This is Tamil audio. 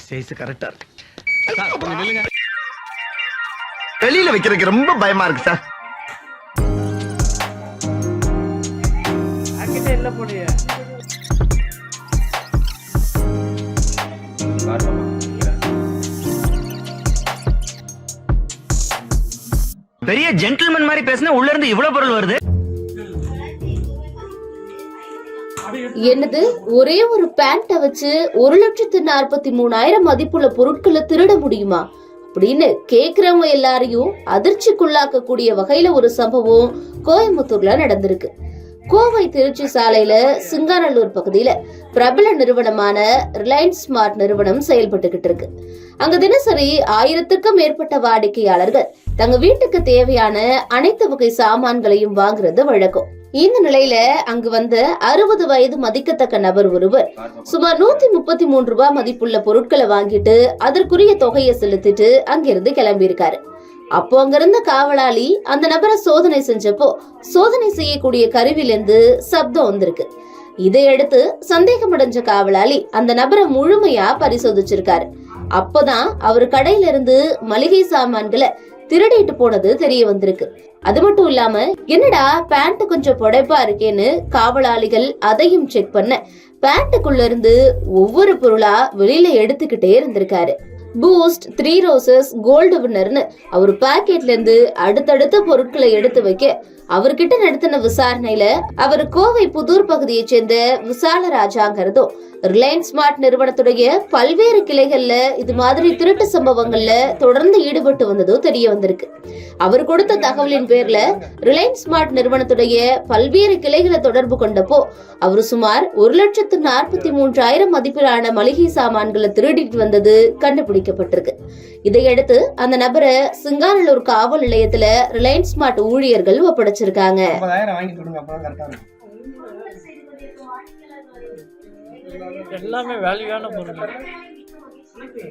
சைஸ் கரெக்டா இருக்கு சார், கொஞ்சம் நில்லுங்க. வெளியில வைக்கிறதுக்கு ரொம்ப பயமா இருக்கு சார். பெரிய ஜென்டில்மேன் மாதிரி பேசினா உள்ள இருந்து இவ்வளவு பொருள் வருது. என்னது, ஒரே ஒரு பேண்ட வச்சு 1,43,000 மதிப்புள்ள பொருட்களை திருட முடியுமா அப்படின்னு கேக்குறவங்க எல்லாரையும் அதிர்ச்சிக்குள்ளாக்கக்கூடிய வகையில ஒரு சம்பவம் கோயம்புத்தூர்ல நடந்திருக்கு. கோவை திருச்சி சாலையில சிங்காநல்லூர் பகுதியில பிரபல நிறுவனமான ரிலையன்ஸ் ஸ்மார்ட் நிறுவனம் செயல்பட்டுகிட்டு இருக்கு. அங்க தினசரி 1000க்கும் மேற்பட்ட வாடிக்கையாளர்கள் தங்க வீட்டுக்கு தேவையான அனைத்து வகை சாமான்களையும் வாங்குறது வழக்கம். இந்த நிலையில அங்கு வந்த 60 வயது மதிக்கத்தக்க நபர் ஒருவர் சுமார் 133 ரூபாய் மதிப்புள்ள பொருட்களை வாங்கிட்டு அதற்குரிய தொகையை செலுத்திட்டு அங்கிருந்து கிளம்பி இருக்காரு. அப்போ அங்கிருந்த காவலாளி அந்த நபரை சோதனை செஞ்சப்போ சோதனை செய்யக்கூடிய கருவிலிருந்து சப்தம் வந்திருக்கு. இதையடுத்து சந்தேகமடைஞ்ச காவலாளி அந்த நபரை முழுமையா பரிசோதிச்சிருக்காரு. அப்பதான் அவர் கடையில இருந்து மளிகை சாமான்களை திருடிட்டு போனது தெரிய வந்திருக்கு. அது மட்டும் இல்லாம, என்னடா பேண்ட் கொஞ்சம் புடைப்பா இருக்கேன்னு காவலாளிகள் அதையும் செக் பண்ண பேண்ட்டுக்குள்ள இருந்து ஒவ்வொரு பொருளா வெளியில எடுத்துக்கிட்டே இருந்திருக்காரு. பூஸ்ட், 3 ரோசஸ், கோல்டு வின்னர்னு அவர் பாக்கெட்ல இருந்து அடுத்தடுத்த பொருட்களை எடுத்து வைக்க அவர்கிட்ட நடத்தின விசாரணையில அவர் கோவை புதூர் பகுதியை சேர்ந்த விசாலராஜாங்கிறதும் ரிலையன்ஸ் ஸ்மார்ட் நிறுவனத்துடைய பல்வேறு கிளைகள்ல இது மாதிரி திருட்டு சம்பவங்கள்ல தொடர்ந்து ஈடுபட்டு வந்ததும் தெரிய வந்திருக்கு. அவர் கொடுத்த தகவலின் பேர்ல ரிலையன்ஸ் ஸ்மார்ட் நிறுவனத்துடைய பல்வேறு கிளைகளை தொடர்பு கொண்டப்போ அவர் சுமார் 1,43,000 மதிப்பிலான மளிகை சாமான்களை திருடிட்டு வந்தது கண்டுபிடிக்கப்பட்டிருக்கு. இதையடுத்து அந்த நபரை சிங்காநல்லூர் காவல் நிலையத்துல ரிலையன்ஸ் ஸ்மார்ட் ஊழியர்கள் ஒப்படைச்சிருக்காங்க. எல்லாமே வேல்யூவான பொருள். ஓகே.